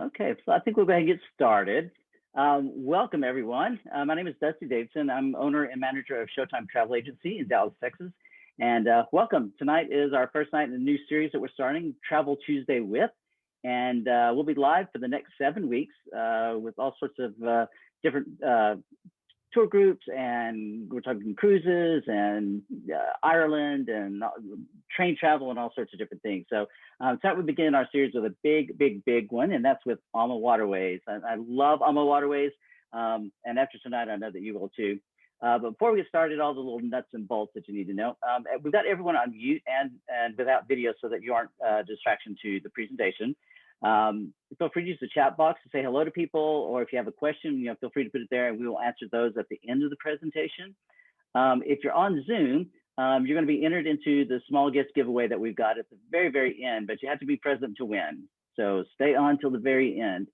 Okay, so I think we'll go ahead and get started. Welcome, everyone. My name is Dusty Davidson. I'm owner and manager of Showtime Travel Agency in Dallas, Texas. And welcome. Tonight is our first night in a new series that we're starting, Travel Tuesday with. And we'll be live for the next 7 weeks with all sorts of different tour groups, and we're talking cruises and Ireland and train travel and all sorts of different things. So tonight we begin our series with a big one, and that's with AmaWaterways. I love AmaWaterways, and after tonight, I know that you will too. But before we get started, all the little nuts and bolts that you need to know. We've got everyone on mute and without video so that you aren't a distraction to the presentation. Feel free to use the chat box to say hello to people, or if you have a question, feel free to put it there and we will answer those at the end of the presentation. If you're on Zoom, you're going to be entered into the small gift giveaway that we've got at the very end, but you have to be present to win. So stay on till the very end.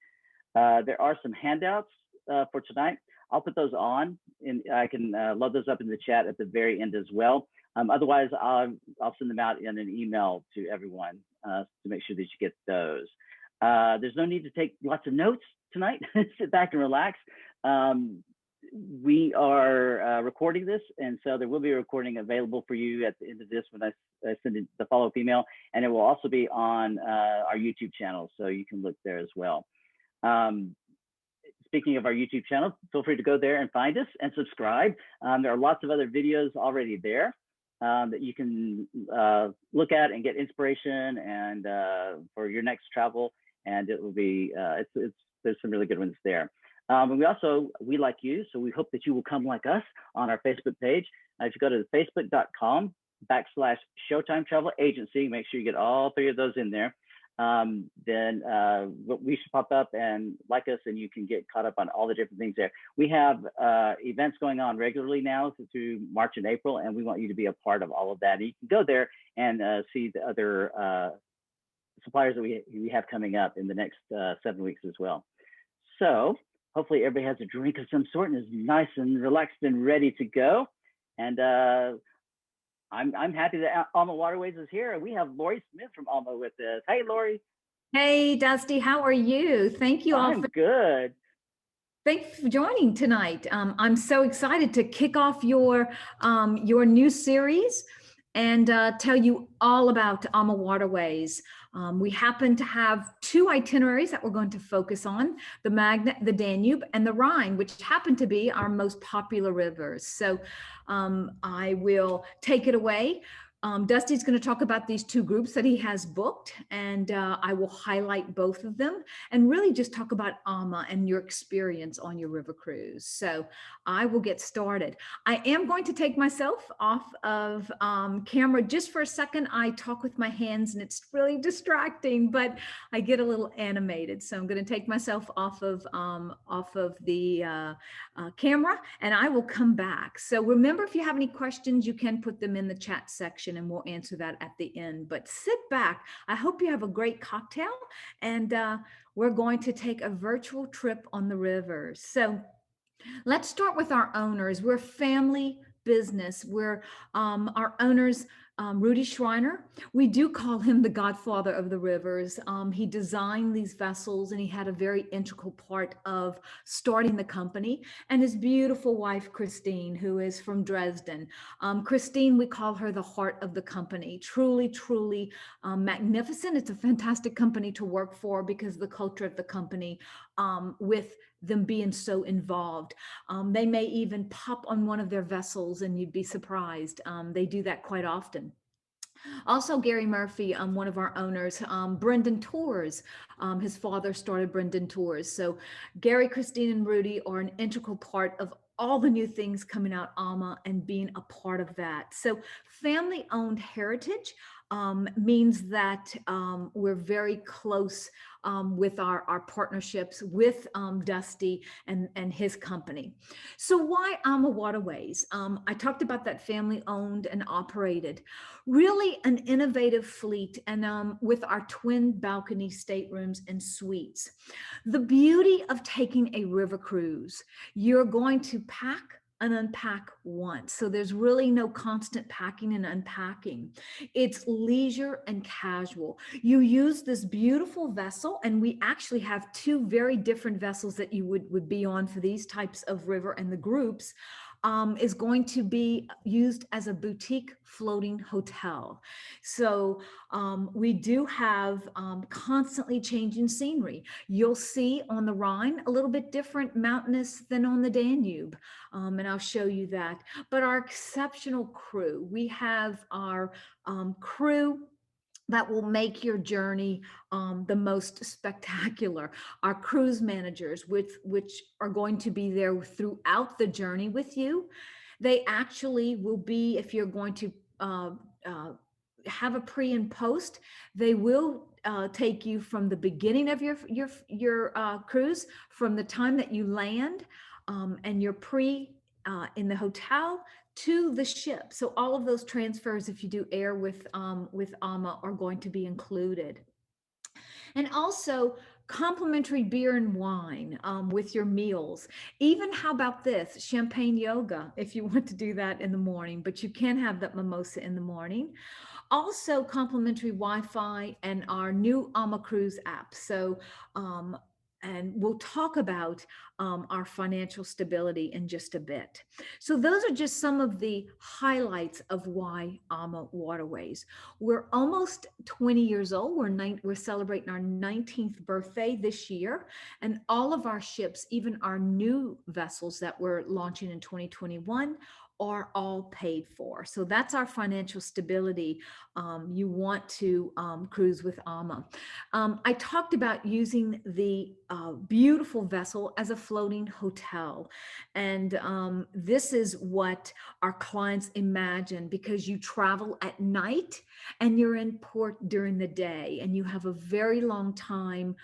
There are some handouts for tonight. I'll put those on, and I can load those up in the chat at the very end as well. Otherwise, I'll send them out in an email to everyone to make sure that you get those. There's no need to take lots of notes tonight. Sit back and relax. We are recording this, and so there will be a recording available for you at the end of this when I send it the follow-up email, and it will also be on our YouTube channel, so you can look there as well. Speaking of our YouTube channel, feel free to go there and find us and subscribe. There are lots of other videos already there that you can look at and get inspiration and for your next travel. And it will be, there's some really good ones there. And we like you, so we hope that you will come like us on our Facebook page. If you go to facebook.com/Showtime Travel Agency, make sure you get all 3 of those in there. Then we should pop up and like us, and you can get caught up on all the different things there. We have events going on regularly now through March and April, and we want you to be a part of all of that. And you can go there and see the other suppliers that we have coming up in the next 7 weeks as well. So hopefully everybody has a drink of some sort and is nice and relaxed and ready to go. And I'm happy that AmaWaterways is here. We have Laurie Smith from Amma with us. Hey, Laurie. Hey, Dusty. How are you? Thank you all. I'm good. Thanks for joining tonight. I'm so excited to kick off your new series and tell you all about AmaWaterways. We happen to have 2 itineraries that we're going to focus on, the Danube and the Rhine, which happen to be our most popular rivers. So I will take it away. Dusty's going to talk about these 2 groups that he has booked, and I will highlight both of them and really just talk about Amma and your experience on your river cruise. So I will get started. I am going to take myself off of camera just for a second. I talk with my hands and it's really distracting, but I get a little animated. So I'm going to take myself off of the camera, and I will come back. So remember, if you have any questions, you can put them in the chat section and we'll answer that at the end. But sit back. I hope you have a great cocktail, and we're going to take a virtual trip on the rivers. So let's start with our owners. We're family business. We're our owners, Rudy Schreiner. We do call him the godfather of the rivers. He designed these vessels, and he had a very integral part of starting the company. And his beautiful wife, Christine, who is from Dresden. Christine, we call her the heart of the company. Truly, truly magnificent. It's a fantastic company to work for because the culture of the company, with them being so involved. They may even pop on one of their vessels and you'd be surprised. They do that quite often. Also, Gary Murphy, one of our owners, Brendan Tours. His father started Brendan Tours. So Gary, Christine, and Rudy are an integral part of all the new things coming out Amma and being a part of that. So family-owned heritage means that we're very close with our partnerships with Dusty and his company. So why AmaWaterways? I talked about that family owned and operated, really an innovative fleet, and with our twin balcony staterooms and suites. The beauty of taking a river cruise, you're going to pack and unpack once. So there's really no constant packing and unpacking. It's leisure and casual. You use this beautiful vessel, and we actually have two very different vessels that you would be on for these types of river, and the groups is going to be used as a boutique floating hotel. So we do have constantly changing scenery. You'll see on the Rhine a little bit different mountainous than on the Danube, and I'll show you that. But our exceptional crew, we have our crew that will make your journey the most spectacular. Our cruise managers, which are going to be there throughout the journey with you. They actually will be, if you're going to have a pre and post, they will take you from the beginning of your cruise, from the time that you land and your pre in the hotel to the ship. So all of those transfers, if you do air with Amma, are going to be included. And also complimentary beer and wine with your meals. Even, how about this, champagne yoga, if you want to do that in the morning, but you can have that mimosa in the morning. Also complimentary Wi-Fi and our new Amma Cruise app. So and we'll talk about our financial stability in just a bit. So those are just some of the highlights of why AmaWaterways. We're almost 20 years old. We're celebrating our 19th birthday this year, and all of our ships, even our new vessels that we're launching in 2021, are all paid for. So that's our financial stability. You want to cruise with Amma. I talked about using the beautiful vessel as a floating hotel. And this is what our clients imagine, because you travel at night and you're in port during the day, and you have a very long time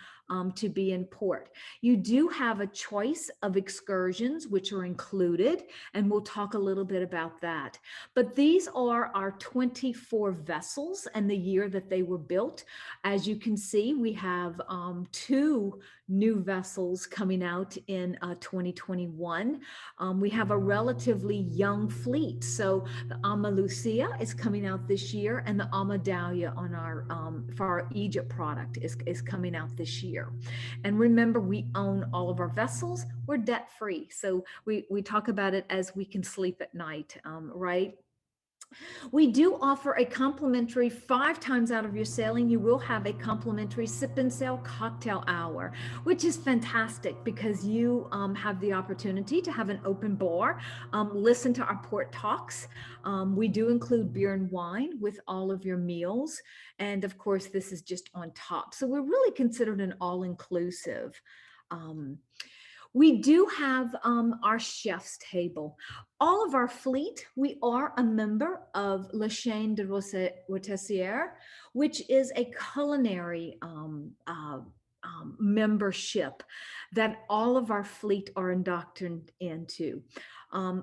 to be in port. You do have a choice of excursions, which are included, and we'll talk a little bit about that. But these are our 24 vessels and the year that they were built. As you can see, we have two new vessels coming out in 2021. We have a relatively young fleet. So the Amma Lucia is coming out this year, and the Amma Dahlia on our for our Egypt product is coming out this year. And remember, we own all of our vessels. We're debt free. So we talk about it as we can sleep at night, right? We do offer a complimentary 5 times out of your sailing, you will have a complimentary sip and sail cocktail hour, which is fantastic because you have the opportunity to have an open bar, listen to our port talks. We do include beer and wine with all of your meals. And of course, this is just on top. So we're really considered an all-inclusive. We do have our chef's table. All of our fleet, we are a member of La Chaîne de Rôtessière, which is a culinary membership that all of our fleet are indoctrinated into.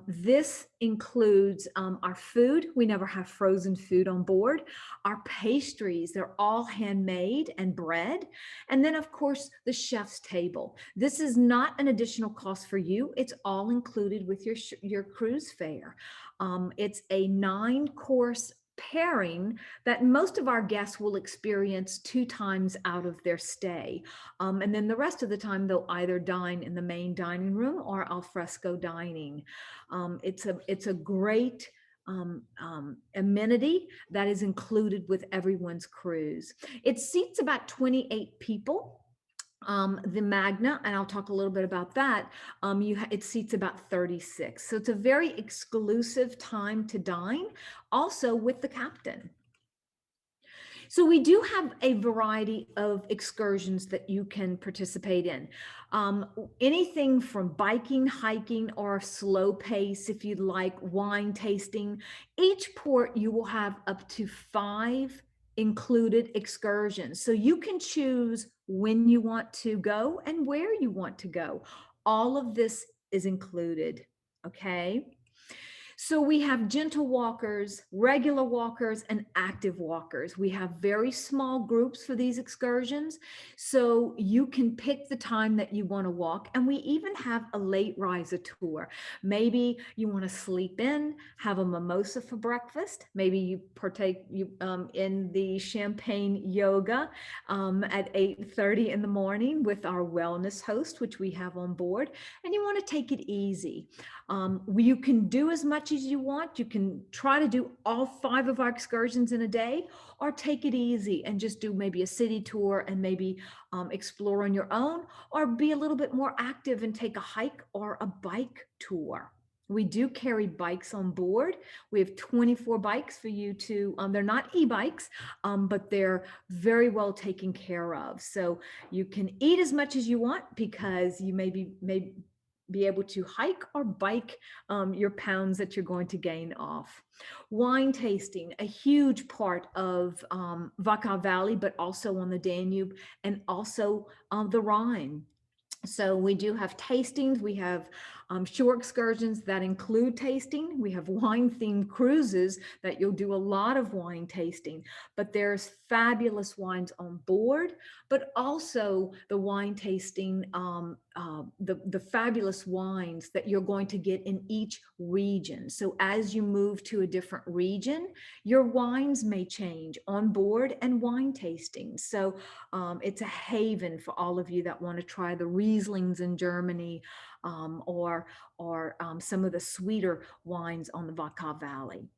This includes our food. We never have frozen food on board. Our pastries, they're all handmade and bread. And then, of course, the chef's table. This is not an additional cost for you. It's all included with your cruise fare. It's a 9-course pairing that most of our guests will experience 2 times out of their stay. And then the rest of the time, they'll either dine in the main dining room or al fresco dining. It's a great amenity that is included with everyone's cruise. It seats about 28 people. The Magna, and I'll talk a little bit about that, it seats about 36. So it's a very exclusive time to dine, also with the captain. So we do have a variety of excursions that you can participate in. Anything from biking, hiking, or slow pace, if you'd like, wine tasting. Each port you will have up to 5 included excursions. So you can choose when you want to go and where you want to go. All of this is included, okay? So we have gentle walkers, regular walkers, and active walkers. We have very small groups for these excursions. So you can pick the time that you want to walk. And we even have a late riser tour. Maybe you want to sleep in, have a mimosa for breakfast. Maybe you partake in the champagne yoga at 8:30 in the morning with our wellness host, which we have on board. And you want to take it easy. You can do as much as you want. You can try to do all 5 of our excursions in a day, or take it easy and just do maybe a city tour and maybe explore on your own, or be a little bit more active and take a hike or a bike tour. We do carry bikes on board. We have 24 bikes for you to, they're not e-bikes, but they're very well taken care of. So you can eat as much as you want, because you may be able to hike or bike your pounds that you're going to gain off. Wine tasting, a huge part of Vaca Valley, but also on the Danube and also the Rhine. So we do have tastings. We have shore excursions that include tasting. We have wine-themed cruises that you'll do a lot of wine tasting, but there's fabulous wines on board, but also the wine tasting, the fabulous wines that you're going to get in each region. So as you move to a different region, your wines may change on board and wine tasting. So it's a haven for all of you that want to try the Rieslings in Germany, or some of the sweeter wines on the Vaca Valley.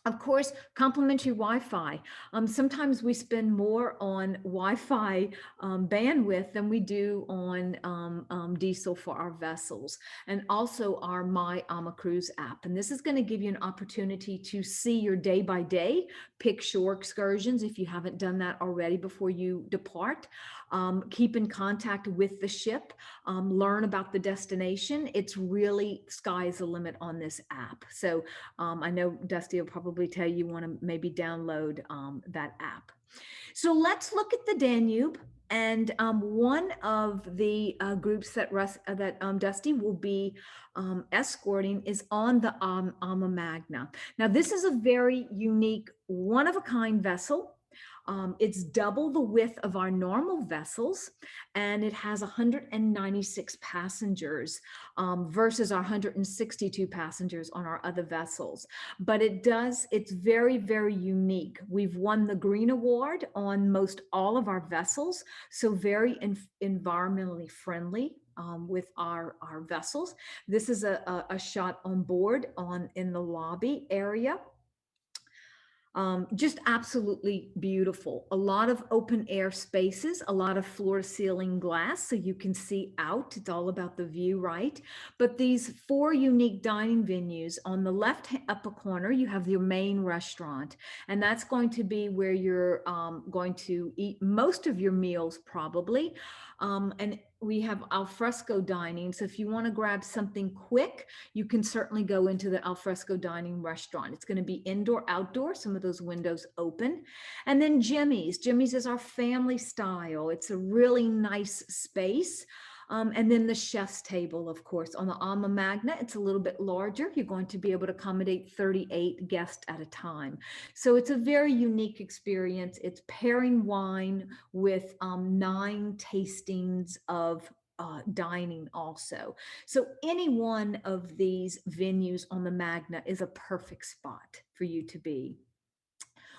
Of course, complimentary Wi-Fi. Sometimes we spend more on Wi-Fi bandwidth than we do on diesel for our vessels, and also our My Amma Cruise app. And this is going to give you an opportunity to see your day-by-day, pick shore excursions if you haven't done that already before you depart. Keep in contact with the ship, learn about the destination. It's really sky's the limit on this app. So I know Dusty will probably tell you want to maybe download that app. So let's look at the Danube. And one of the groups that Dusty will be escorting is on the AmaMagna. Now, this is a very unique, one-of-a-kind vessel. It's double the width of our normal vessels, and it has 196 passengers versus our 162 passengers on our other vessels. But it's very, very unique. We've won the Green Award on most all of our vessels, so very environmentally friendly with our vessels. This is a shot on board in the lobby area. Just absolutely beautiful. A lot of open air spaces, a lot of floor to ceiling glass so you can see out. It's all about the view, right? But these 4 unique dining venues, on the left upper corner, you have your main restaurant, and that's going to be where you're going to eat most of your meals probably. And we have alfresco dining. So if you want to grab something quick, you can certainly go into the alfresco dining restaurant. It's going to be indoor, outdoor, some of those windows open. And then Jimmy's. Jimmy's is our family style. It's a really nice space. And then the chef's table, of course, on the AmaMagna, it's a little bit larger. You're going to be able to accommodate 38 guests at a time. So it's a very unique experience. It's pairing wine with 9 tastings of dining also. So any one of these venues on the Magna is a perfect spot for you to be.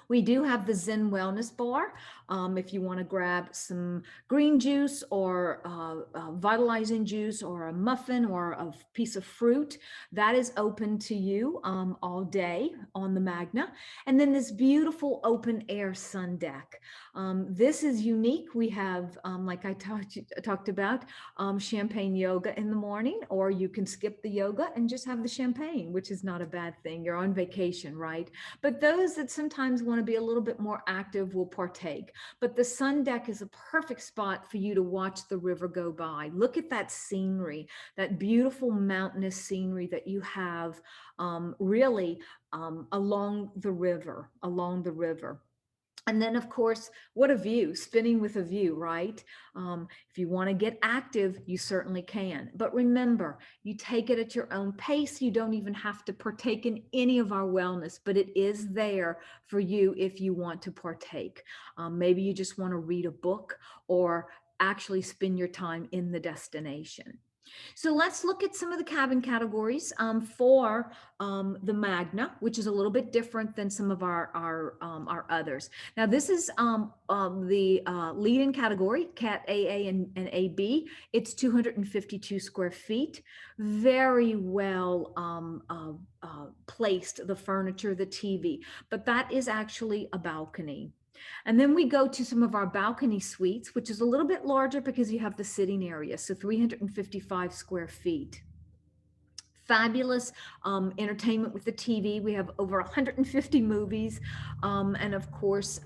We do have the Zen Wellness Bar. If you want to grab some green juice or vitalizing juice or a muffin or a piece of fruit, that is open to you all day on the Magna. And then this beautiful open air sun deck. This is unique. We have, like I talked about, champagne yoga in the morning, or you can skip the yoga and just have the champagne, which is not a bad thing. You're on vacation, right? But those that sometimes want to be a little bit more active will partake. But the sun deck is a perfect spot for you to watch the river go by. Look at that scenery, that beautiful mountainous scenery that you have along the river. And then, of course, what a view, spinning with a view, right? If you want to get active, you certainly can. But remember, you take it at your own pace. You don't even have to partake in any of our wellness, but it is there for you if you want to partake. Maybe you just want to read a book or actually spend your time in the destination. So let's look at some of the cabin categories for the Magna, which is a little bit different than some of our others. Now, this is the lead-in category, Cat AA and AB. It's 252 square feet. Very well placed, the furniture, the TV, but that is actually a balcony. And then we go to some of our balcony suites, which is a little bit larger because you have the sitting area. So 355 square feet. Fabulous entertainment with the TV. We have over 150 movies. And of course,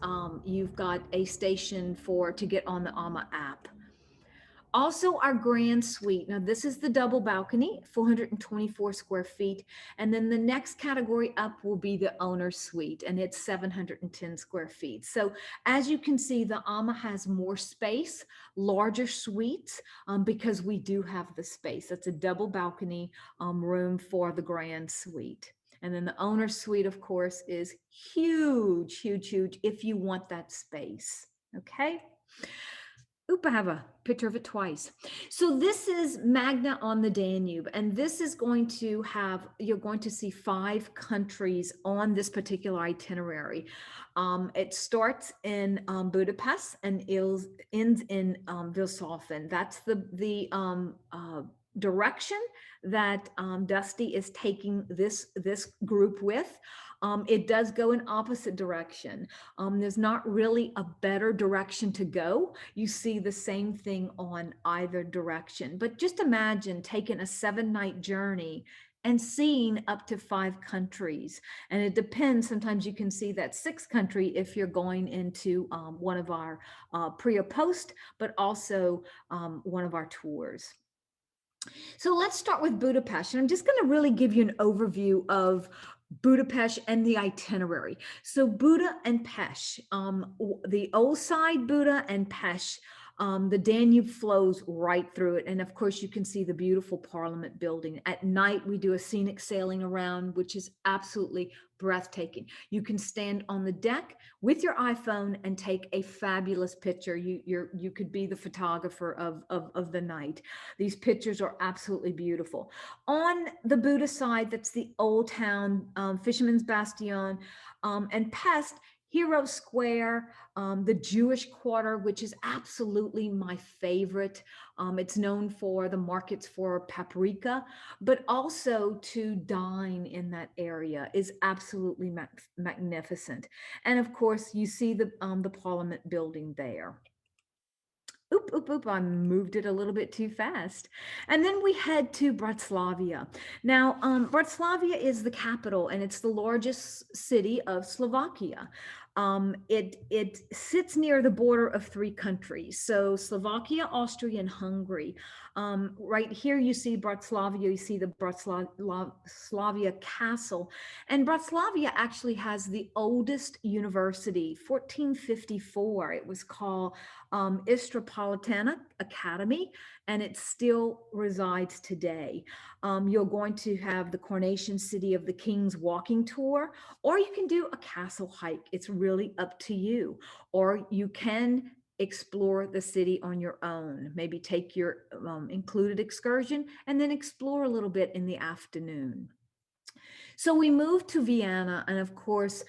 you've got a station to get on the Amma app. Also our grand suite. Now this is the double balcony, 424 square feet. And then the next category up will be the owner suite, and it's 710 square feet. So as you can see, the Amma has more space, larger suites, because we do have the space. That's a double balcony room for the grand suite. And then the owner suite, of course, is huge, huge, huge if you want that space. Okay. Oop, I have a picture of it twice. So this is Magna on the Danube, and this is going to have, you're going to see 5 countries on this particular itinerary. It starts in Budapest and ends in Vilshofen. That's the direction that Dusty is taking this group with. It does go in opposite direction. There's not really a better direction to go. You see the same thing on either direction. But just imagine taking a 7-night journey and seeing up to 5 countries. And it depends. Sometimes you can see that 6th country if you're going into one of our pre or post, but also one of our tours. So let's start with Budapest. And I'm just going to really give you an overview of Budapest and the itinerary. So Buda and Pest, the old side Buda and Pest, the Danube flows right through it. And of course, you can see the beautiful Parliament building. At night, we do a scenic sailing around, which is absolutely breathtaking. You can stand on the deck with your iPhone and take a fabulous picture. You could be the photographer of the night. These pictures are absolutely beautiful. On the Buda side, that's the old town, Fisherman's Bastion, and Pest, Hero Square, the Jewish Quarter, which is absolutely my favorite. It's known for the markets for paprika, but also to dine in that area is absolutely magnificent. And of course, you see the Parliament building there. Oop, I moved it a little bit too fast. And then we head to Brazlavia. Now, Brazlavia is the capital and it's the largest city of Slovakia. It sits near the border of 3 countries. So Slovakia, Austria, and Hungary. Right here, you see Brazlavia, you see the Brazlavia Castle. And Brazlavia actually has the oldest university, 1454. It was called Istropolitana Academy, and it still resides today. You're going to have the Coronation City of the Kings walking tour, or you can do a castle hike. It's really up to you. Or you can explore the city on your own. Maybe take your included excursion and then explore a little bit in the afternoon. So we moved to Vienna, and of course,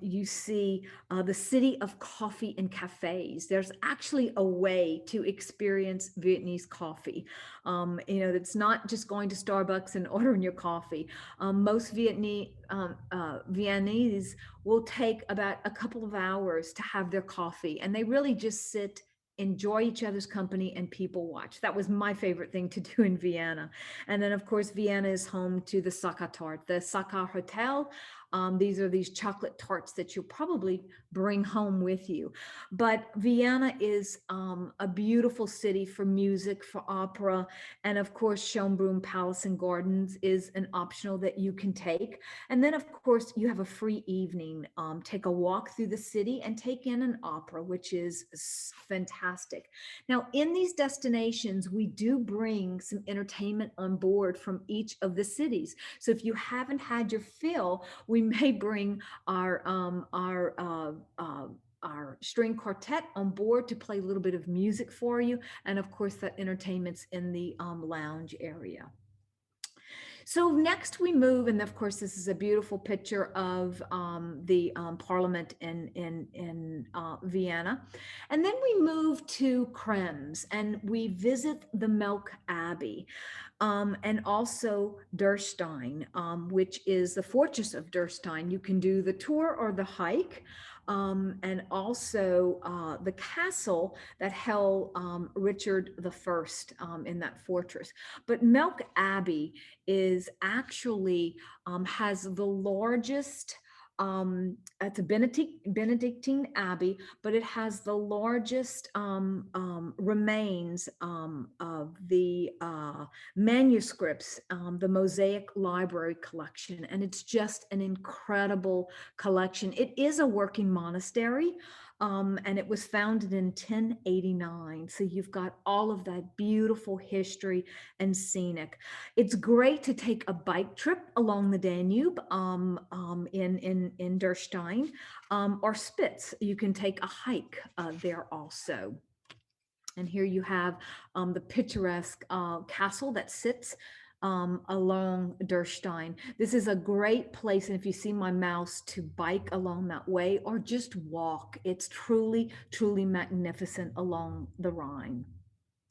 you see the city of coffee and cafes. There's actually a way to experience Vietnamese coffee. It's not just going to Starbucks and ordering your coffee. Most Vietnamese will take about a couple of hours to have their coffee, and they really just sit, enjoy each other's company, and people watch. That was my favorite thing to do in Vienna. And then of course, Vienna is home to the Sakatart, the Sakar Hotel. These are these chocolate tarts that you'll probably bring home with you. But Vienna is a beautiful city for music, for opera, and of course, Schönbrunn Palace and Gardens is an optional that you can take. And then, of course, you have a free evening. Take a walk through the city and take in an opera, which is fantastic. Now, in these destinations, we do bring some entertainment on board from each of the cities. So if you haven't had your fill, we may bring our string quartet on board to play a little bit of music for you. And of course, that entertainment's in the lounge area. So next we move, and of course this is a beautiful picture of the Parliament in Vienna. And then we move to Krems and we visit the Melk Abbey and also Dürrstein, which is the fortress of Dürrstein. You can do the tour or the hike. And also the castle that held Richard I in that fortress. But Melk Abbey is actually has the largest, it's a Benedictine Abbey, but it has the largest remains of the manuscripts, the Mosaic Library collection. And it's just an incredible collection. It is a working monastery. And it was founded in 1089. So you've got all of that beautiful history and scenic. It's great to take a bike trip along the Danube in Dürrstein or Spitz. You can take a hike there also. And here you have the picturesque castle that sits along Dürrstein. This is a great place, and if you see my mouse, to bike along that way or just walk. It's truly, truly magnificent along the Rhine.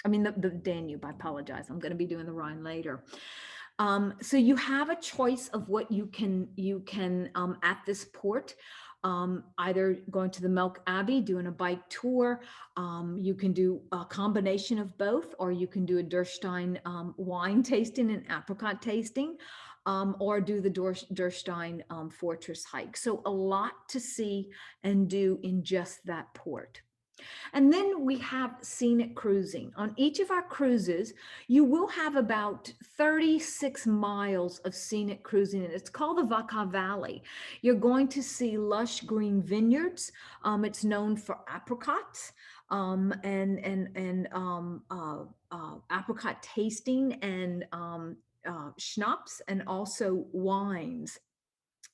I mean, the Danube, I apologize. I'm going to be doing the Rhine later. So you have a choice of what you can at this port. Either going to the Melk Abbey, doing a bike tour. You can do a combination of both, or you can do a Dürrstein wine tasting and apricot tasting, or do the Dürrstein fortress hike. So a lot to see and do in just that port. And then we have Scenic Cruising. On each of our cruises, you will have about 36 miles of scenic cruising, and it's called the Vaca Valley. You're going to see lush green vineyards. It's known for apricots and apricot tasting and schnapps and also wines.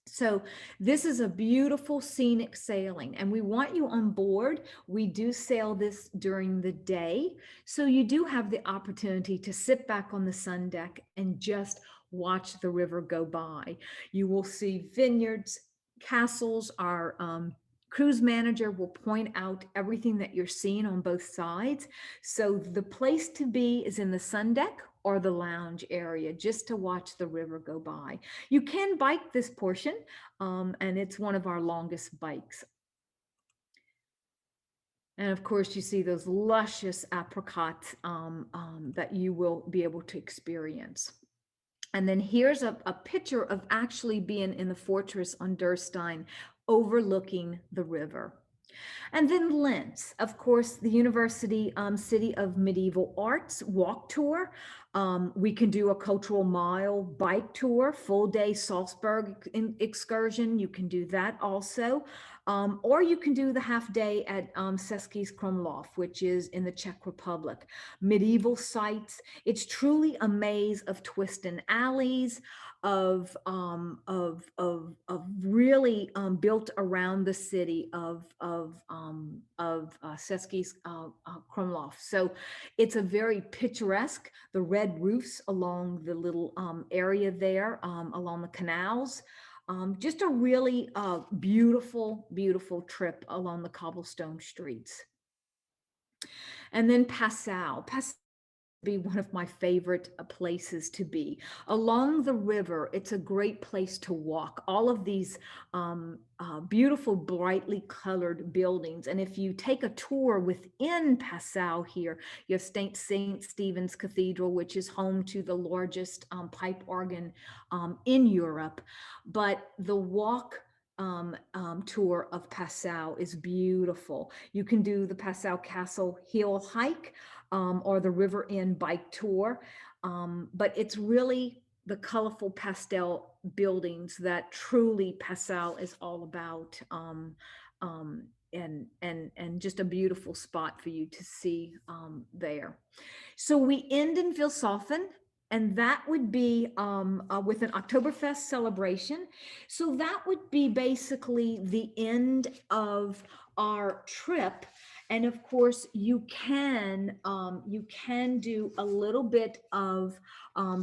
So this is a beautiful scenic sailing, and we want you on board. We do sail this during the day, so you do have the opportunity to sit back on the sun deck and just watch the river go by. You will see vineyards, castles. Our cruise manager will point out everything that you're seeing on both sides. So the place to be is in the sun deck or the lounge area, just to watch the river go by. You can bike this portion, and it's one of our longest bikes. And of course, you see those luscious apricots that you will be able to experience. And then here's a picture of actually being in the fortress on Dürrstein, overlooking the river. And then Linz, of course, the University City of Medieval Arts walk tour. We can do a cultural mile bike tour, full day Salzburg excursion. You can do that also. Or you can do the half day at Český Krumlov, which is in the Czech Republic. Medieval sites. It's truly a maze of twists and alleys, of really built around the city of Český Krumlov. So it's a very picturesque, the red roofs along the little area there, along the canals. Just a really beautiful, beautiful trip along the cobblestone streets. And then Passau. be one of my favorite places to be. Along the river, it's a great place to walk. All of these beautiful, brightly colored buildings. And if you take a tour within Passau here, you have St. Stephen's Cathedral, which is home to the largest pipe organ in Europe. But the walk tour of Passau is beautiful. You can do the Passau Castle Hill hike or the River Inn bike tour, but it's really the colorful pastel buildings that truly Passau is all about, and just a beautiful spot for you to see there. So we end in Vilshofen, and that would be with an Oktoberfest celebration. So that would be basically the end of our trip. And of course, you can do a little bit of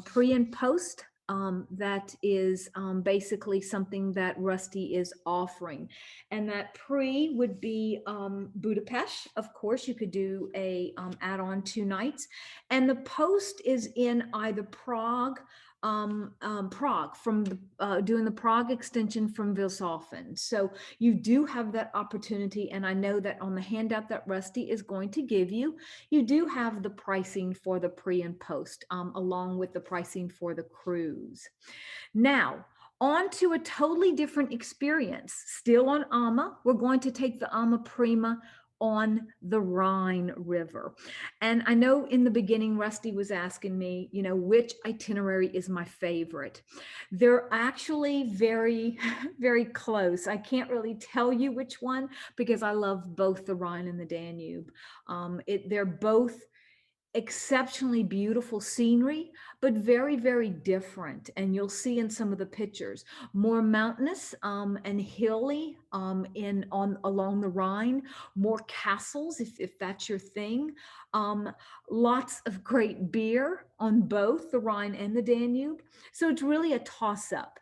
pre and post. That is basically something that Rusty is offering. And that pre would be Budapest. Of course, you could do a add-on 2 nights. And the post is in either Prague from doing the Prague extension from Vilshofen. So you do have that opportunity. And I know that on the handout that Rusty is going to give you, you do have the pricing for the pre and post, along with the pricing for the cruise. Now, on to a totally different experience. Still on Amma, we're going to take the Amma Prima on the Rhine River. And I know in the beginning, Rusty was asking me, which itinerary is my favorite. They're actually very, very close. I can't really tell you which one because I love both the Rhine and the Danube. They're both exceptionally beautiful scenery, but very, very different. And you'll see in some of the pictures, more mountainous and hilly along the Rhine, more castles, if that's your thing. Lots of great beer on both the Rhine and the Danube. So it's really a toss-up.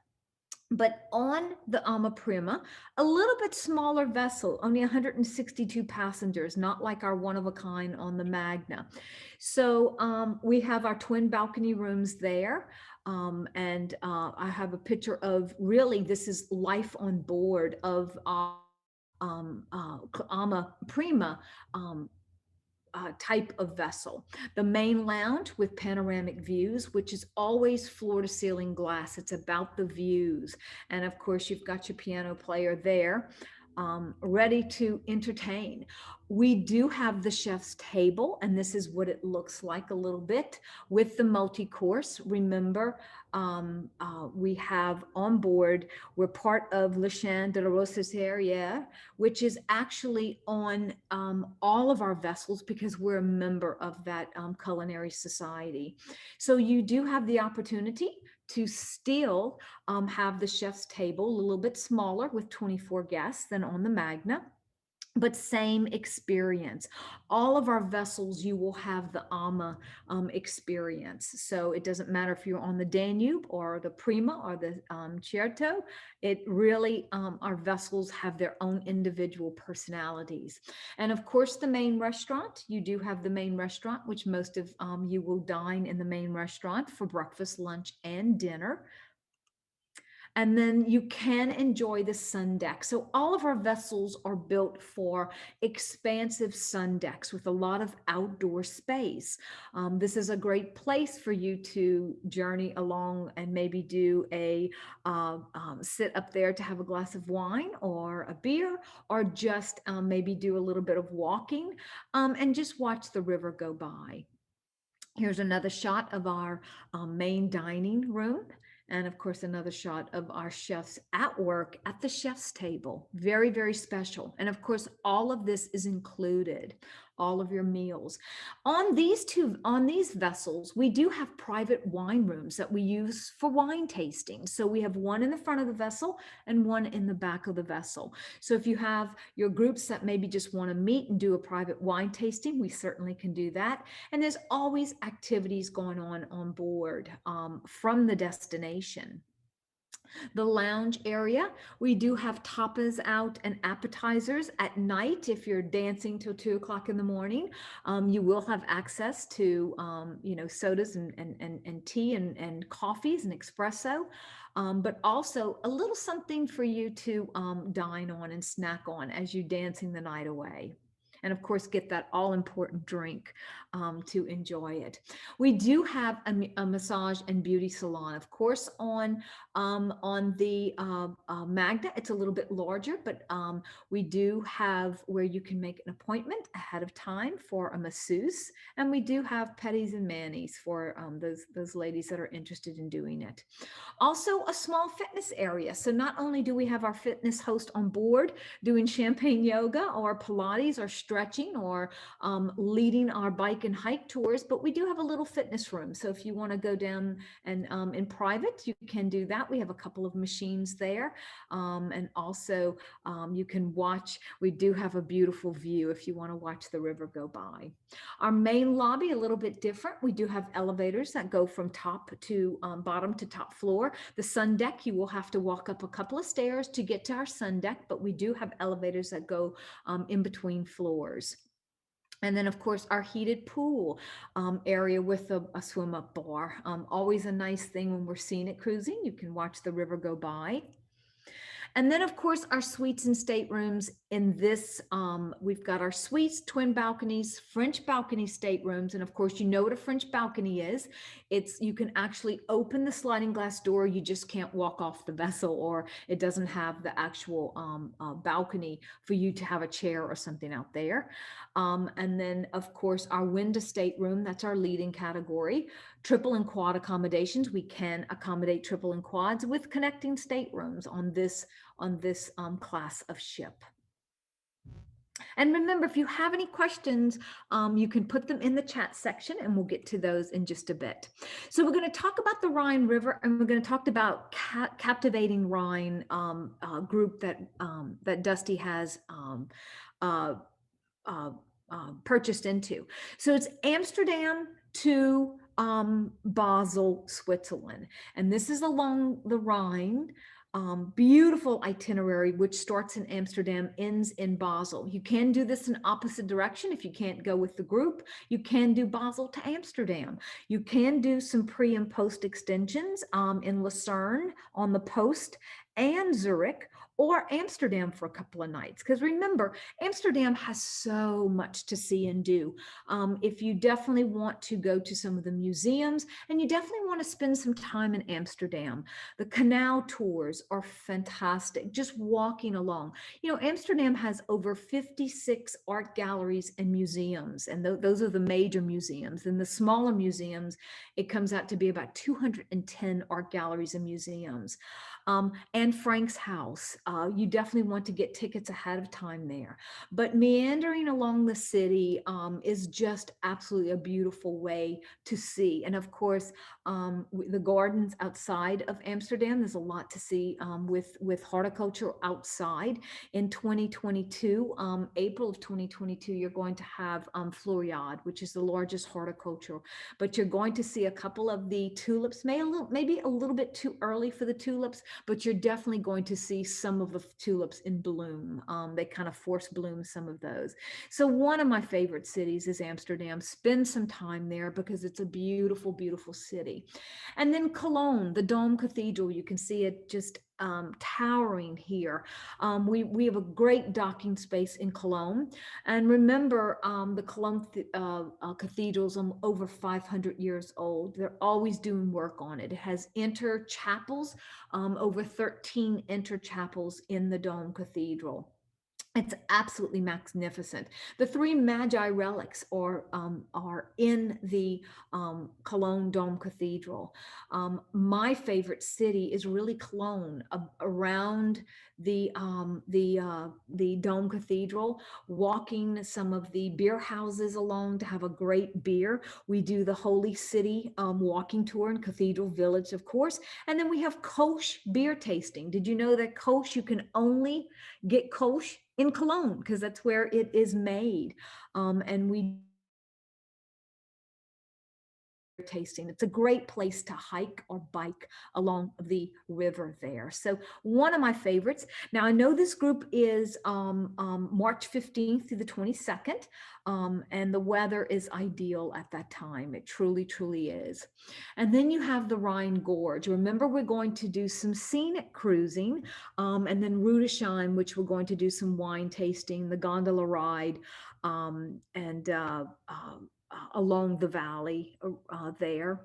But on the Amma Prima, a little bit smaller vessel, only 162 passengers, not like our one-of-a-kind on the Magna. So we have our twin balcony rooms there. And I have a picture of, really, this is life on board of Amma Prima type of vessel. The main lounge with panoramic views, which is always floor to ceiling glass. It's about the views. And of course, you've got your piano player there, ready to entertain. We do have the chef's table, and this is what it looks like a little bit with the multi-course. Remember, we have on board, we're part of Le Chant de la Rosserie, which is actually on all of our vessels because we're a member of that culinary society. So you do have the opportunity to still have the chef's table, a little bit smaller with 24 guests than on the Magna, but same experience. All of our vessels, you will have the Amma experience. So it doesn't matter if you're on the Danube or the Prima or the Certo. It really, our vessels have their own individual personalities. And of course, the main restaurant, you do have the main restaurant, which most of you will dine in the main restaurant for breakfast, lunch, and dinner. And then you can enjoy the sun deck. So all of our vessels are built for expansive sun decks with a lot of outdoor space. This is a great place for you to journey along and maybe do a sit up there to have a glass of wine or a beer, or just maybe do a little bit of walking and just watch the river go by. Here's another shot of our main dining room. And of course, another shot of our chefs at work at the chef's table. Very, very special. And of course, all of this is included, all of your meals. On these vessels, we do have private wine rooms that we use for wine tasting. So we have one in the front of the vessel and one in the back of the vessel. So if you have your groups that maybe just want to meet and do a private wine tasting, we certainly can do that. And there's always activities going on board from the destination. The lounge area, we do have tapas out and appetizers at night. If you're dancing till 2 o'clock in the morning, you will have access to, sodas and tea and coffees and espresso, but also a little something for you to dine on and snack on as you're dancing the night away. And of course, get that all important drink to enjoy it. We do have a massage and beauty salon, of course, on the Magna. It's a little bit larger, but we do have where you can make an appointment ahead of time for a masseuse, and we do have petties and manis for those ladies that are interested in doing it. Also, a small fitness area. So not only do we have our fitness host on board doing champagne yoga or Pilates or stretching or leading our bike and hike tours, but we do have a little fitness room. So if you want to go down and in private, you can do that. We have a couple of machines there. And also you can watch, we do have a beautiful view if you want to watch the river go by. Our main lobby, a little bit different. We do have elevators that go from top to bottom to top floor. The sun deck, you will have to walk up a couple of stairs to get to our sun deck, but we do have elevators that go in between floors. And then, of course, our heated pool area with a swim up bar. Always a nice thing when we're scenic cruising. You can watch the river go by. And then, of course, our suites and staterooms in this, we've got our suites, twin balconies, French balcony staterooms. And of course, you know what a French balcony is. You can actually open the sliding glass door. You just can't walk off the vessel, or it doesn't have the actual balcony for you to have a chair or something out there. And then, of course, our window stateroom, that's our leading category. Triple and quad accommodations. We can accommodate triple and quads with connecting staterooms on this class of ship. And remember, if you have any questions, you can put them in the chat section and we'll get to those in just a bit. So we're going to talk about the Rhine River, and we're going to talk about Captivating Rhine group that Dusty has purchased into. So it's Amsterdam to Basel, Switzerland. And this is along the Rhine. Beautiful itinerary, which starts in Amsterdam, ends in Basel. You can do this in opposite direction. If you can't go with the group, you can do Basel to Amsterdam. You can do some pre and post extensions in Lucerne on the post, and Zurich, or Amsterdam for a couple of nights. Because remember, Amsterdam has so much to see and do. If you definitely want to go to some of the museums, and you definitely want to spend some time in Amsterdam, the canal tours are fantastic. Just walking along. You know, Amsterdam has over 56 art galleries and museums, and those are the major museums. And the smaller museums, it comes out to be about 210 art galleries and museums. And Frank's house. You definitely want to get tickets ahead of time there. But meandering along the city is just absolutely a beautiful way to see. And of course, the gardens outside of Amsterdam, there's a lot to see with horticulture outside. In 2022, April of 2022, you're going to have Floriade, which is the largest horticulture. But you're going to see a couple of the tulips, maybe a little bit too early for the tulips, but you're definitely going to see some of the tulips in bloom. They kind of force bloom some of those. So one of my favorite cities is Amsterdam. Spend some time there because it's a beautiful, beautiful city. And then Cologne, the Dome Cathedral, you can see it just towering here. We have a great docking space in Cologne. And remember, the Cologne cathedral's over 500 years old. They're always doing work on it. It has inter-chapels, over 13 inter-chapels in the Dome Cathedral. It's absolutely magnificent. The three Magi relics are in the Cologne Dome Cathedral. My favorite city is really Cologne, around the Dome Cathedral, walking some of the beer houses along to have a great beer. We do the Holy City walking tour in Cathedral Village, of course. And then we have Kolsch beer tasting. Did you know that Kolsch, you can only get Kolsch in Cologne because that's where it is made? And we tasting. It's a great place to hike or bike along the river there. So one of my favorites. Now I know this group is March 15th through the 22nd, and the weather is ideal at that time. It truly, truly is. And then you have the Rhine Gorge. Remember, we're going to do some scenic cruising, and then Rudesheim, which we're going to do some wine tasting, the gondola ride, and along the valley there.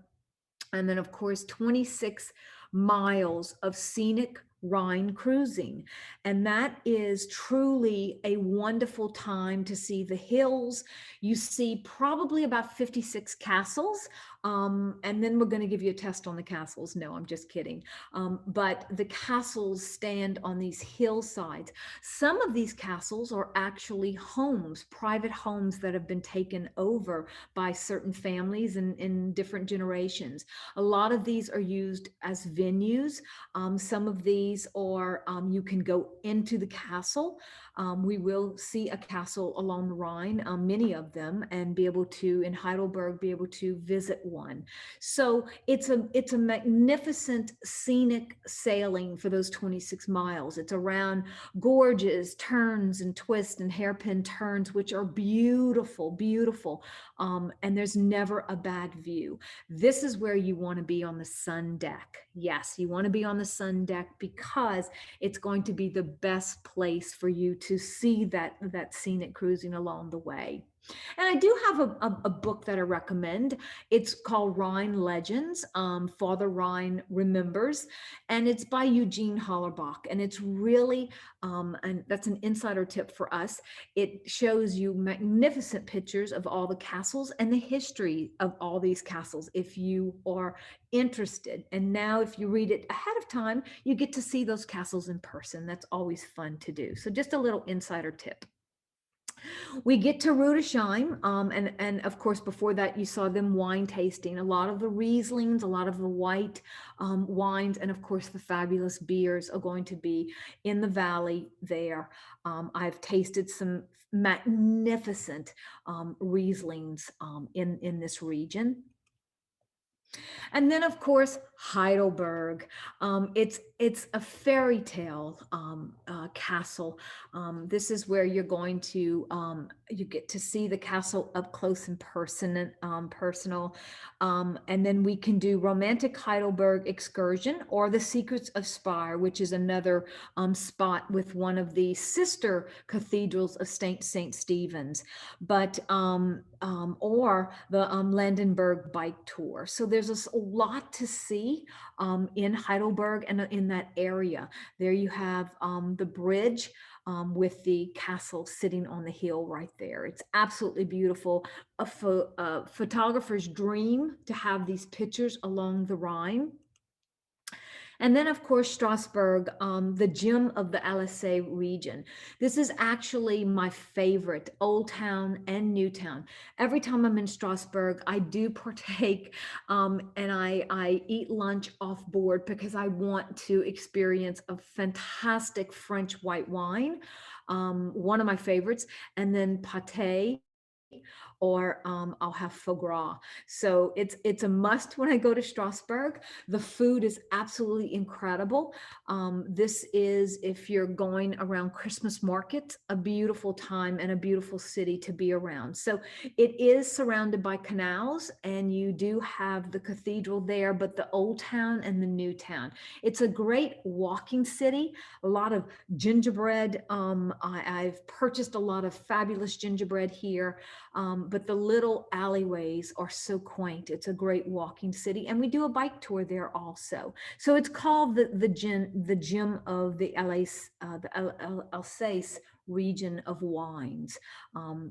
And then, of course, 26 miles of scenic Rhine cruising. And that is truly a wonderful time to see the hills. You see probably about 56 castles. And then we're going to give you a test on the castles. No, I'm just kidding. But the castles stand on these hillsides. Some of these castles are actually homes, private homes that have been taken over by certain families in different generations. A lot of these are used as venues. Some of these are, you can go into the castle. We will see a castle along the Rhine, many of them, and be able to, in Heidelberg, be able to visit one. So it's a magnificent scenic sailing for those 26 miles. It's around gorges, turns and twists and hairpin turns, which are beautiful, beautiful. And there's never a bad view. This is where you want to be on the sun deck. Yes, you want to be on the sun deck because it's going to be the best place for you to see that scenic cruising along the way. And I do have a book that I recommend. It's called Rhine Legends, Father Rhine Remembers, and it's by Eugene Hollerbach. And it's really, and that's an insider tip for us. It shows you magnificent pictures of all the castles and the history of all these castles if you are interested. And now if you read it ahead of time, you get to see those castles in person. That's always fun to do. So just a little insider tip. We get to Rudesheim, and of course, before that, you saw them wine tasting. A lot of the Rieslings, a lot of the white wines, and of course, the fabulous beers are going to be in the valley there. I've tasted some magnificent Rieslings in this region. And then, of course, Heidelberg. It's a fairy tale castle. This is where you're going to you get to see the castle up close and personal. And then we can do Romantic Heidelberg Excursion or The Secrets of Spire, which is another spot with one of the sister cathedrals of Saint Stephen's, but or the Landenberg bike tour. So there's a lot to see in Heidelberg and in that area. There you have the bridge with the castle sitting on the hill right there. It's absolutely beautiful. A photographer's dream to have these pictures along the Rhine. And then, of course, Strasbourg, the gem of the Alsace region. This is actually my favorite, Old Town and New Town. Every time I'm in Strasbourg, I do partake and I eat lunch off board because I want to experience a fantastic French white wine, one of my favorites, and then pâté, or I'll have foie gras. So it's a must when I go to Strasbourg. The food is absolutely incredible. This is, if you're going around Christmas market, a beautiful time and a beautiful city to be around. So it is surrounded by canals, and you do have the cathedral there, but the old town and the new town. It's a great walking city, a lot of gingerbread. I've purchased a lot of fabulous gingerbread here. But the little alleyways are so quaint. It's a great walking city, and we do a bike tour there also. So it's called the gem of the Alsace region of wines.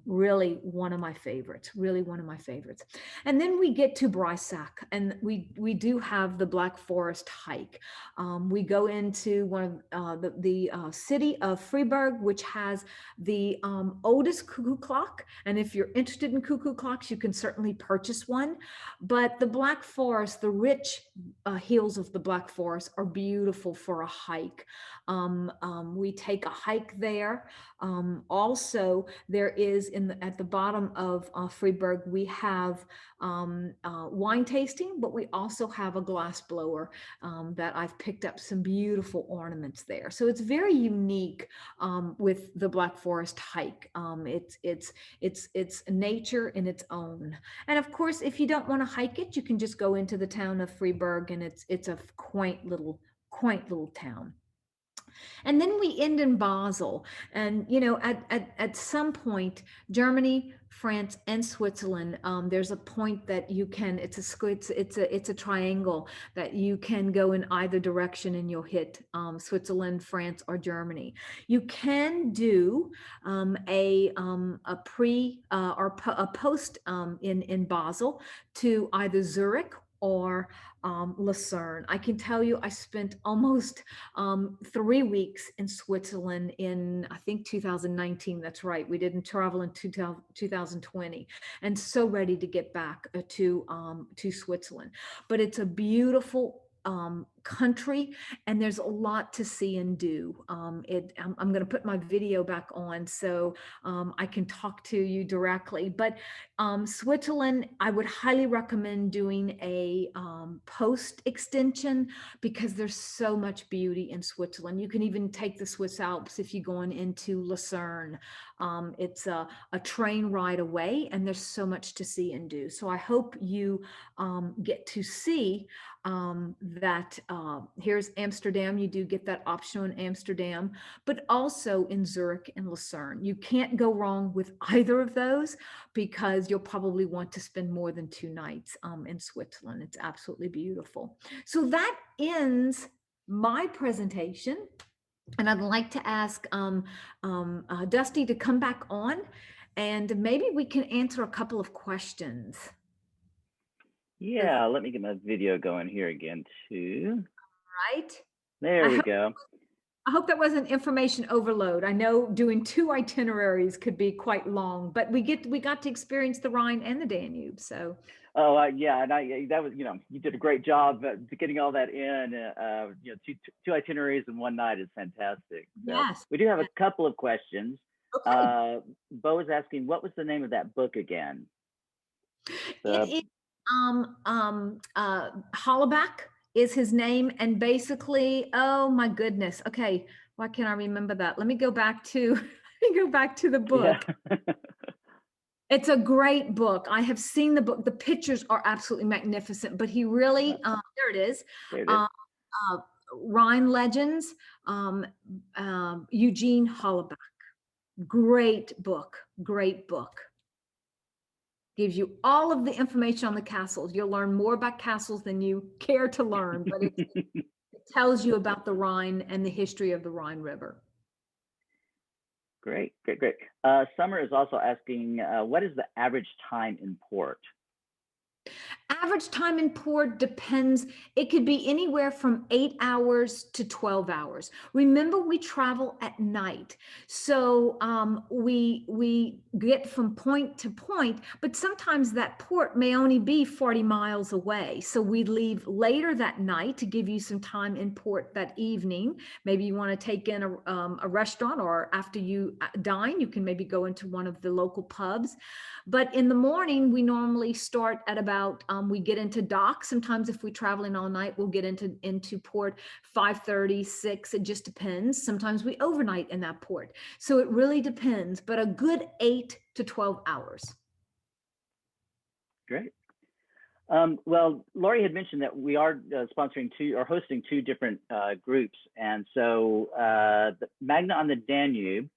Really one of my favorites, really one of my favorites. And then we get to Breisach, and we do have the Black Forest hike. We go into one of the city of Freiburg, which has the oldest cuckoo clock. And if you're interested in cuckoo clocks, you can certainly purchase one. But the Black Forest, the rich hills of the Black Forest are beautiful for a hike. We take a hike there. Also, there is at the bottom of Freiburg, we have wine tasting, but we also have a glass blower that I've picked up some beautiful ornaments there. So it's very unique with the Black Forest hike. It's nature in its own. And of course, if you don't want to hike it, you can just go into the town of Freiburg, and it's a quaint little town. And then we end in Basel. And, you know, at some point, Germany, France, and Switzerland, there's a point that you can, it's a triangle that you can go in either direction and you'll hit Switzerland, France, or Germany. You can do a pre or a post in Basel to either Zurich or Lucerne. I can tell you I spent almost 3 weeks in Switzerland in, I think, 2019. That's right. We didn't travel in 2020, and so ready to get back to Switzerland. But it's a beautiful country, and there's a lot to see and do. I'm going to put my video back on so I can talk to you directly. But Switzerland, I would highly recommend doing a post extension because there's so much beauty in Switzerland. You can even take the Swiss Alps if you're going into Lucerne. It's a train ride away, and there's so much to see and do. So I hope you get to see that here's Amsterdam. You do get that option in Amsterdam, but also in Zurich and Lucerne. You can't go wrong with either of those because you'll probably want to spend more than 2 nights in Switzerland. It's absolutely beautiful. So that ends my presentation. And I'd like to ask Dusty to come back on, and maybe we can answer a couple of questions. Yeah, let me get my video going here again too. Right. There we go. I hope that wasn't information overload. I know doing 2 itineraries could be quite long, but we got to experience the Rhine and the Danube. So. Oh yeah, and that was, you know, you did a great job getting all that in. You know, two itineraries in one night is fantastic. So yes. We do have a couple of questions. Okay. Bo is asking, what was the name of that book again? It is Hollaback is his name, and basically, oh my goodness. Okay, why can't I remember that? Let me go back to the book. Yeah. It's a great book. I have seen the book. The pictures are absolutely magnificent, but he really there it is. There it is. Rhine Legends, Eugene Hollaback. Great book. Gives you all of the information on the castles. You'll learn more about castles than you care to learn, but it tells you about the Rhine and the history of the Rhine River. Great. Summer is also asking, what is the average time in port? Average time in port depends. It could be anywhere from 8 hours to 12 hours. Remember, we travel at night. So we get from point to point, but sometimes that port may only be 40 miles away. So we leave later that night to give you some time in port that evening. Maybe you want to take in a restaurant, or after you dine, you can maybe go into one of the local pubs. But in the morning, we normally start at about, we get into dock. Sometimes if we're traveling all night, we'll get into port 5:30, 6, it just depends. Sometimes we overnight in that port. So it really depends, but a good 8 to 12 hours. Great. Well, Laurie had mentioned that we are hosting 2 different groups. And so the Magna on the Danube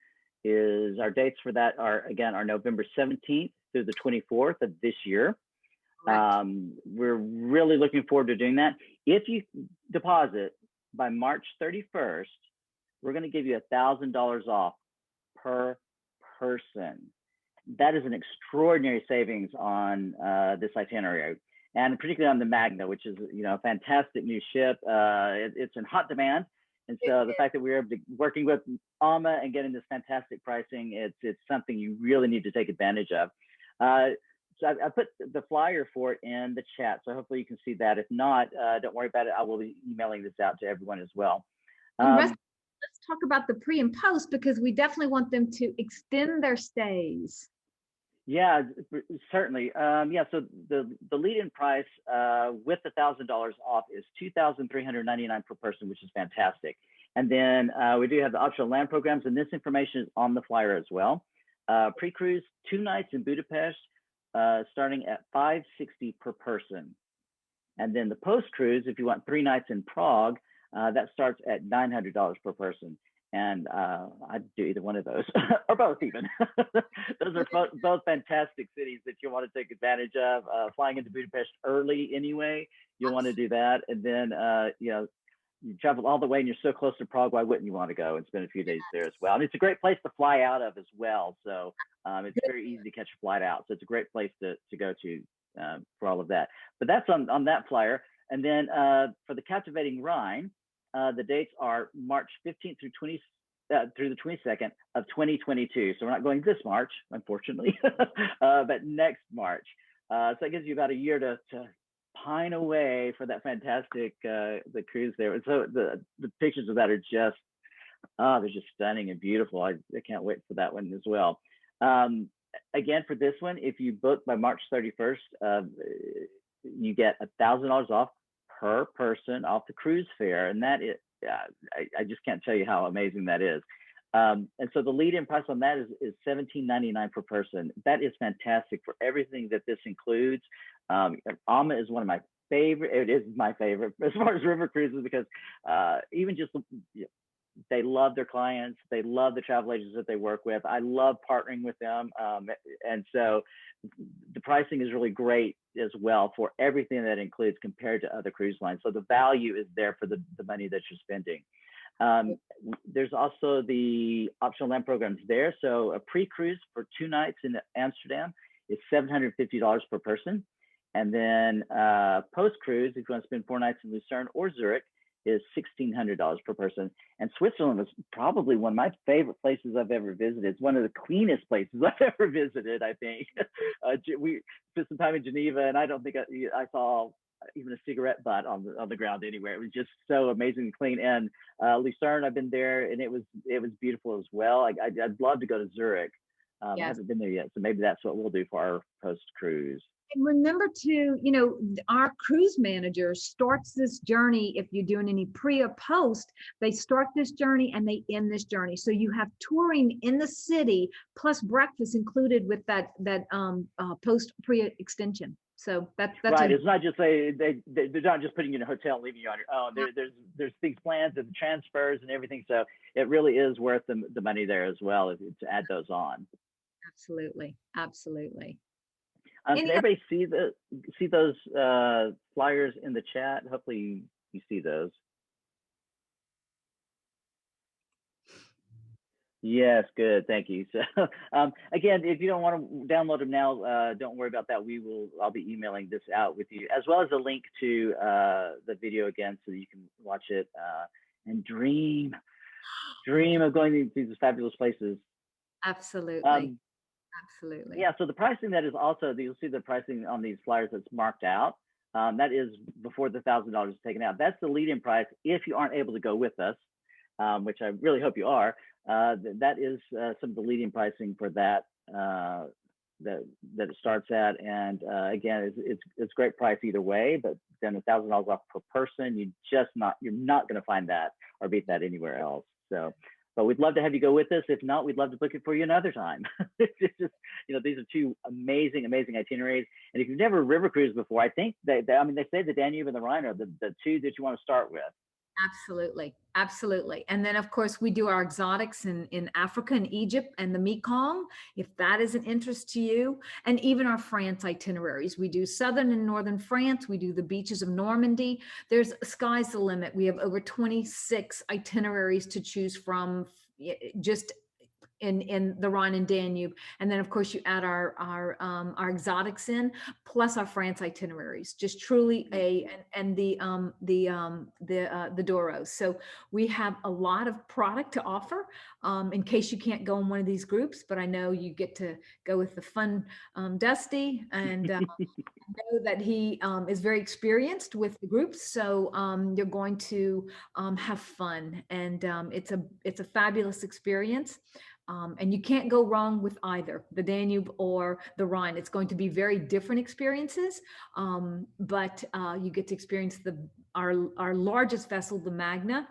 is, our dates for that are November 17th through the 24th of this year. We're really looking forward to doing that. If you deposit by March 31st, we're going to give you $1,000 off per person. That is an extraordinary savings on this itinerary, and particularly on the Magna, which is, you know, a fantastic new ship. It's in hot demand. And so the fact that we're working with Amma and getting this fantastic pricing, it's something you really need to take advantage of. So I put the flyer for it in the chat, so hopefully you can see that. If not, don't worry about it. I will be emailing this out to everyone as well. Let's talk about the pre and post, because we definitely want them to extend their stays. Yeah, certainly. Yeah, so the lead-in price with the $1,000 off is $2,399 per person, which is fantastic. And then we do have the optional land programs, and this information is on the flyer as well. Pre-cruise, 2 nights in Budapest, starting at $560 per person. And then the post-cruise, if you want 3 nights in Prague, that starts at $900 per person. And I'd do either one of those, or both even. Those are both fantastic cities that you want to take advantage of. Flying into Budapest early anyway, you'll want to do that. And then, you know, you travel all the way and you're so close to Prague, why wouldn't you want to go and spend a few days there as well? And it's a great place to fly out of as well. So it's very easy to catch a flight out. So it's a great place to go to for all of that. But that's on that flyer. And then for the Captivating Rhine, the dates are March 15th through the 22nd of 2022. So we're not going this March, unfortunately, but next March. So it gives you about a year to pine away for that fantastic the cruise there. And so the pictures of that are just they're just stunning and beautiful. I can't wait for that one as well. Again, for this one, if you book by March 31st, you get $1,000 off per person off the cruise fare, and that is I just can't tell you how amazing that is. And so the lead-in price on that is $17.99 per person. That is fantastic for everything that this includes. Amma is one of my favorite. It is my favorite as far as river cruises, because even just they love their clients. They love the travel agents that they work with. I love partnering with them. And so the pricing is really great as well for everything that includes compared to other cruise lines. So the value is there for the money that you're spending. There's also the optional land programs there. So a pre-cruise for 2 nights in Amsterdam is $750 per person. And then post-cruise, if you want to spend 4 nights in Lucerne or Zurich, is $1,600 per person. And Switzerland was probably one of my favorite places I've ever visited. It's one of the cleanest places I've ever visited, I think. We spent some time in Geneva, and I don't think I saw even a cigarette butt on the ground anywhere. It was just so amazingly clean. And Lucerne, I've been there, and it was beautiful as well. I'd love to go to Zurich. Yes. I haven't been there yet, so maybe that's what we'll do for our post-cruise. And remember to, our cruise manager starts this journey. If you're doing any pre or post, they start this journey and they end this journey. So you have touring in the city plus breakfast included with that post pre extension. So that's right. It's not just they're not just putting you in a hotel and leaving you on your own. There's things planned and transfers and everything. So it really is worth the money there as well to add those on. Absolutely. Can everybody see those flyers in the chat? Hopefully you see those. Yes, good. Thank you. So again, if you don't want to download them now, don't worry about that. I'll be emailing this out with you, as well as a link to the video again, so that you can watch it and dream of going to these fabulous places. Absolutely. Yeah, so the pricing that is also, you'll see the pricing on these flyers that's marked out. That is before the $1,000 is taken out. That's the lead-in price if you aren't able to go with us, which I really hope you are. That is some of the lead-in pricing for that that it starts at. And again, it's great price either way, but then $1,000 off per person, you're not going to find that or beat that anywhere else. So. But we'd love to have you go with us. If not, we'd love to book it for you another time. It's just, these are 2 amazing itineraries. And if you've never river cruised before, I think they say the Danube and the Rhine are the 2 that you want to start with. Absolutely. And then of course we do our exotics in Africa and Egypt and the Mekong, if that is an interest to you, and even our France itineraries. We do southern and northern France. We do the beaches of Normandy. There's sky's the limit. We have over 26 itineraries to choose from. Just in the Rhine and Danube, and then of course you add our exotics in, plus our France itineraries. Just truly and the Doros. So we have a lot of product to offer in case you can't go in one of these groups. But I know you get to go with the fun Dusty, and know that he is very experienced with the groups, so you're going to have fun, and it's a fabulous experience. And you can't go wrong with either the Danube or the Rhine. It's going to be very different experiences, but you get to experience our largest vessel, the Magna.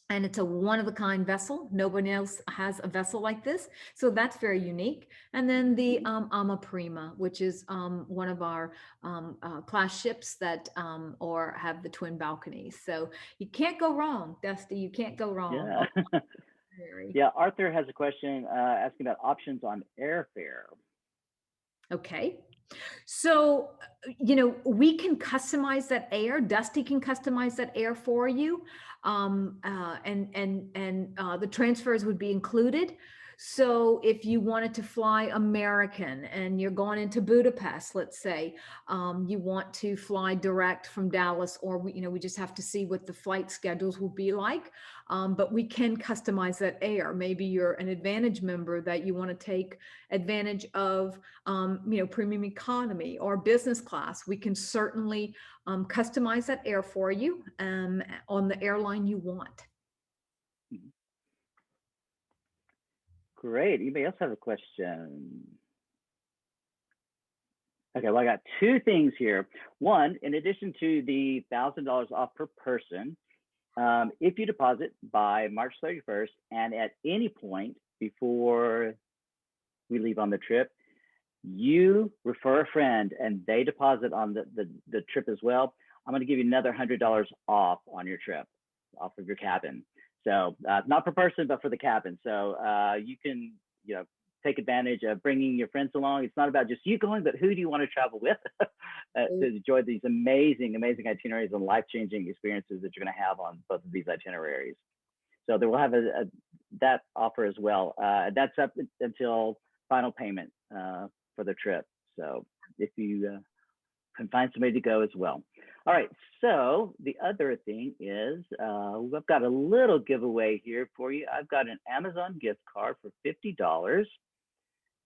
And it's a one-of-a-kind vessel. Nobody else has a vessel like this. So that's very unique. And then the Amma Prima, which is one of our class ships that or have the twin balconies. So you can't go wrong, Dusty. You can't go wrong. Yeah. Yeah, Arthur has a question asking about options on airfare. Okay. So, we can customize that air. Dusty can customize that air for you. And the transfers would be included. So if you wanted to fly American and you're going into Budapest, let's say, you want to fly direct from Dallas, or we just have to see what the flight schedules will be like. But we can customize that air. Maybe you're an Advantage member that you want to take advantage of, premium economy or business class. We can certainly customize that air for you on the airline you want. Great. Anybody else have a question? Okay, well, I got two things here. One, in addition to the $1,000 off per person, if you deposit by March 31st and at any point before we leave on the trip, you refer a friend and they deposit on the trip as well, I'm going to give you another $100 off on your trip, off of your cabin. So not per person, but for the cabin. So you can, take advantage of bringing your friends along. It's not about just you going, but who do you want to travel with to enjoy these amazing, amazing itineraries and life-changing experiences that you're going to have on both of these itineraries. So they will have that offer as well. That's up until final payment for the trip. So if you can find somebody to go as well. All right, so the other thing is we've got a little giveaway here for you. I've got an Amazon gift card for $50,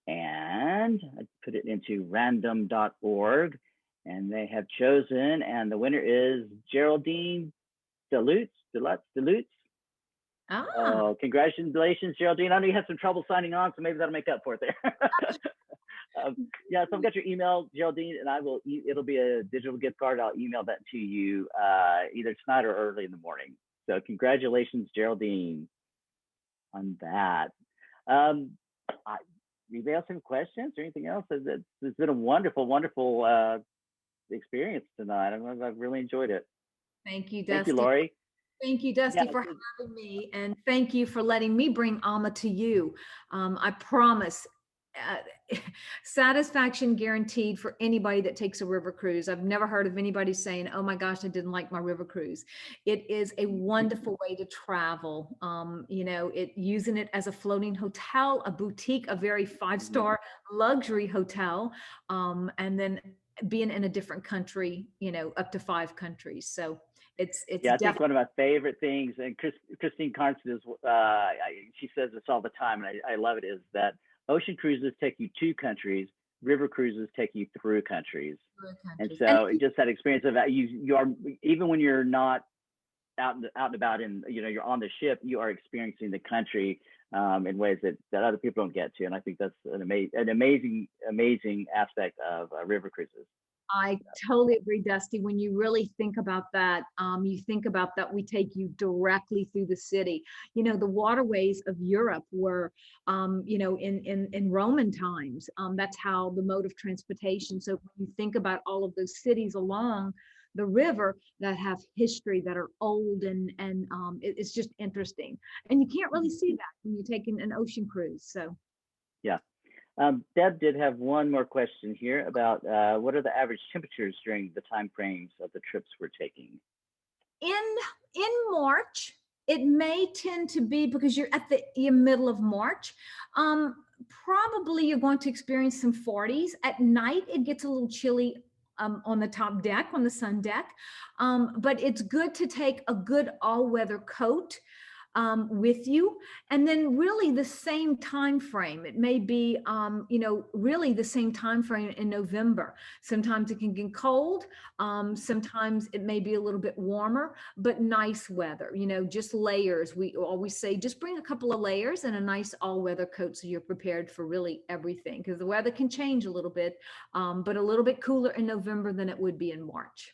and I put it into random.org, and they have chosen, and the winner is Geraldine Delutz. Oh, congratulations, Geraldine. I know you had some trouble signing on, so maybe that'll make up for it there. Yeah, so I've got your email, Geraldine, and it'll be a digital gift card. I'll email that to you either tonight or early in the morning. So congratulations, Geraldine, on that. Anybody else have questions or anything else? It's been a wonderful, wonderful experience tonight. I've really enjoyed it. Thank you, Dusty. Thank you, Laurie. Thank you, Dusty, for having me, and thank you for letting me bring Amma to you. I promise, satisfaction guaranteed for anybody that takes a river cruise. I've never heard of anybody saying, "Oh my gosh, I didn't like my river cruise." It is a wonderful way to travel. Using it as a floating hotel, a boutique, a very five-star luxury hotel, and then being in a different country, up to 5 countries. So it's I think one of my favorite things, and Christine Carnson is, she says this all the time, and I love it, is that ocean cruises take you to countries, river cruises take you through countries. And so just that experience of that, you are, even when you're not out and about and you're on the ship, you are experiencing the country in ways that other people don't get to. And I think that's an amazing aspect of river cruises. I totally agree, Dusty. When you really think about that, you think about that we take you directly through the city. The waterways of Europe were, in Roman times. That's how the mode of transportation. So when you think about all of those cities along the river that have history, that are old, and it's just interesting. And you can't really see that when you're taking an ocean cruise. So, yeah. Deb did have one more question here about what are the average temperatures during the time frames of the trips we're taking? In March, it may tend to be because you're at the middle of March. Probably you're going to experience some 40s. At night, it gets a little chilly on the top deck, on the sun deck. But it's good to take a good all-weather coat with you, and then really the same time frame. It may be really the same time frame in November. Sometimes it can get cold, sometimes it may be a little bit warmer, but nice weather, just layers. We always say just bring a couple of layers and a nice all-weather coat so you're prepared for really everything, because the weather can change a little bit, but a little bit cooler in November than it would be in March.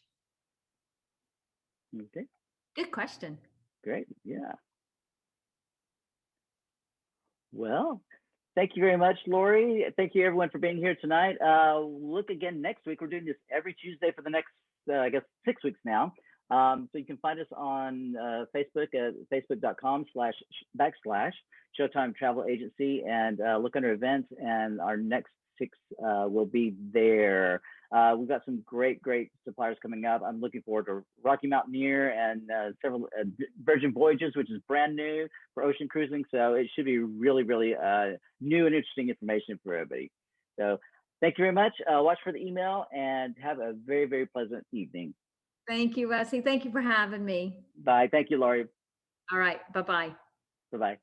Okay. Good question. Great. Yeah. Well, thank you very much, Laurie. Thank you, everyone, for being here tonight. Look again next week. We're doing this every Tuesday for the next, 6 weeks now. So you can find us on Facebook at facebook.com/Showtime Travel Agency, and look under events, and our next 6 will be there. We've got some great suppliers coming up. I'm looking forward to Rocky Mountaineer and several Virgin Voyages, which is brand new for ocean cruising. So it should be really new and interesting information for everybody. So thank you very much. Watch for the email and have a very pleasant evening. Thank you, Rusty. Thank you for having me. Bye. Thank you, Laurie. All right. Bye-bye. Bye-bye.